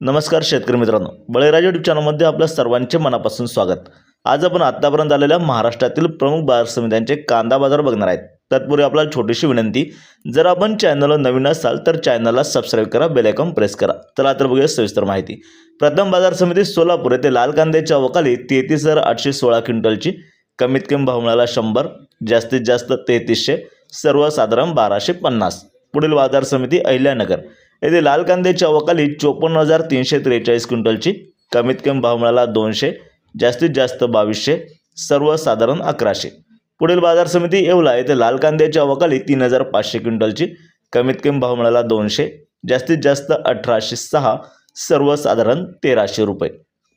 नमस्कार शेतकरी मित्रांनो, बळीराजा यूट्यूब चॅनलमध्ये आपल्या सर्वांचे मनापासून स्वागत। आज आपण आतापर्यंत आलेल्या महाराष्ट्रातील प्रमुख बाजार समित्यांचे कांदा बाजार बघणार आहेत। तत्पूर्वी आपल्याला छोटीशी विनंती, जर आपण चॅनलला नवीन असाल तर चॅनलला सबस्क्राइब करा, बेल आयकॉन प्रेस करा। चला तर बघूया सविस्तर माहिती। प्रथम बाजार समिती सोलापूर येथे लाल कांद्याच्या अवकाली 33,816 क्विंटलची, कमीत कमी भाव मिळाला 100, जास्तीत जास्त 3300, सर्वसाधारण 1250। पुढील बाजार समिती अहिल्यानगर येथे लाल कांद्याच्या अवकाली 54,343 क्विंटलची, कमीत कमी भाव मिळाला 200, जास्तीत जास्त 2200, सर्वसाधारण 1100। पुढील बाजार समिती येवला येथे लाल कांद्याच्या अवकाली 3,500 क्विंटलची, कमीत कमी भाव मिळाला 200, जास्तीत जास्त 1806, सर्वसाधारण 1300 रुपये।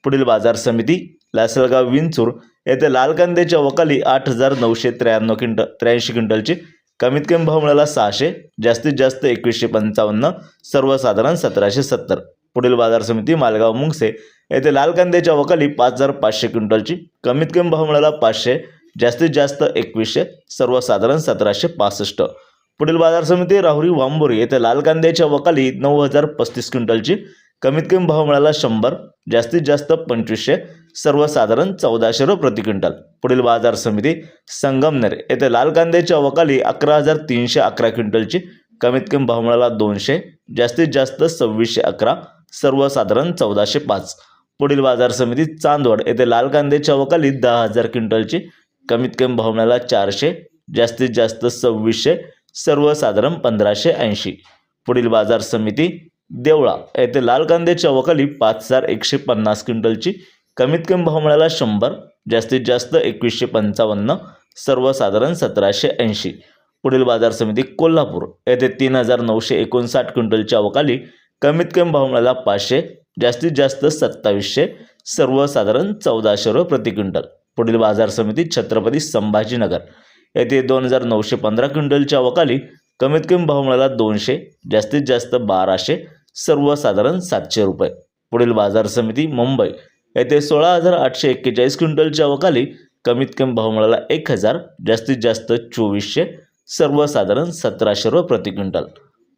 पुढील बाजार समिती लासलगाव विंचूर येथे लाल कांद्याच्या अवकाली 8,983 क्विंटलची, कमीत कमी भाव मिळाला 600, जास्तीत जास्त 2155, सर्वसाधारण 1770। पुढील बाजार समिती मालगाव मुंगसे येथे लाल कांद्याच्या अवकाली 5,500 क्विंटलची, कमीत कमी भाव मिळाला 500, जास्तीत जास्त 2100, सर्वसाधारण 1765। पुढील बाजार समिती राहुरी वांबोरी येथे लाल कांद्याच्या अवकाली 9,035 क्विंटलची, कमीत कमी भाव मिळाला 100, जास्तीत जास्त 2500, सर्वसाधारण 1400 रुपये प्रति क्विंटल। पुढील बाजार समिती संगमनेर येथे लाल कांद्याच्या अवकाली 11,311 क्विंटलची, कमीत कमी भाव मिळाला 200, जास्तीत जास्त 2611, सर्वसाधारण 1405। पुढील बाजार समिती चांदवड येथे लाल कांद्याच्या अवकाली 10,000 क्विंटलची, कमीत कमी भाव मिळाला 400, जास्तीत जास्त 2600, सर्वसाधारण 1580। पुढील बाजार समिती देवळा येथे लाल कांद्याच्या अवकाली 5,150 क्विंटलची, कमीत कमी भाव मिळाला 100, जास्तीत जास्त 2155, सर्वसाधारण 1780। पुढील बाजार समिती कोल्हापूर येथे 3,959 क्विंटलच्या अवकाली, कमीत कमी भाव मिळाला 500, जास्तीत जास्त 2700, सर्वसाधारण 1400 रुपये प्रति क्विंटल। पुढील बाजार समिती छत्रपती संभाजीनगर येथे 2,915 क्विंटलच्या अवकाली, कमीत कमी भाव मिळाला 200, जास्तीत जास्त 1200, सर्वसाधारण 700 रुपये। पुढील बाजार समिती मुंबई येथे 16,841 क्विंटलच्या अवकाली, कमीत कमी भाव मिळाला 1,000, जास्तीत जास्त 2400, सर्वसाधारण 1700 रुपये प्रति क्विंटल।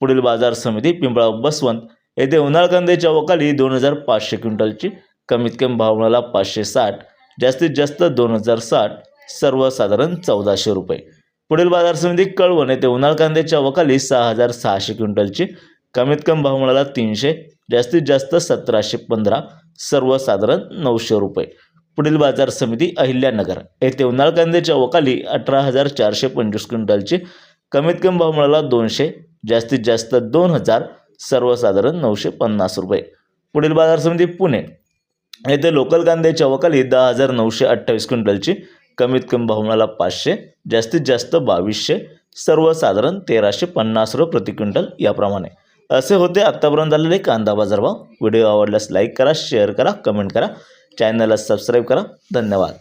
पुढील बाजार समिती पिंपळगाव बसवंत येथे उन्हाळ कांद्याच्या अवकाली 2,500 क्विंटलची, कमीत कमी भाव मिळाला 560, जास्तीत जास्त 2,060, सर्वसाधारण 1400 रुपये। पुढील बाजार समिती कळवण येथे उन्हाळ कांद्याच्या अवकाली 6,600 क्विंटलची, कमीत कमी भाव मिळाला 300, जास्तीत जास्त 1,715, सर्वसाधारण 900 रुपये। पुढील बाजार समिती अहिल्यानगर येथे उन्हाळ कांद्याच्या अवकाली 18,425 क्विंटलची, कमीत कमी भाव मिळाला 200, जास्तीत जास्त 2,000, सर्वसाधारण 950 रुपये। पुढील बाजार समिती पुणे येथे लोकल कांद्याच्या अवकाली 10,928 क्विंटलची, कमीत कमी भाव मिळाला 500, जास्तीत जास्त 2200, सर्वसाधारण 1,350 रुपये प्रति क्विंटल। याप्रमाणे असे होते आतापर्यंत आलेले कांदा बाजारभाव। व्हिडिओ आवडल्यास लाईक करा, शेअर करा, कमेंट करा, चॅनलला सबस्क्राईब करा। धन्यवाद।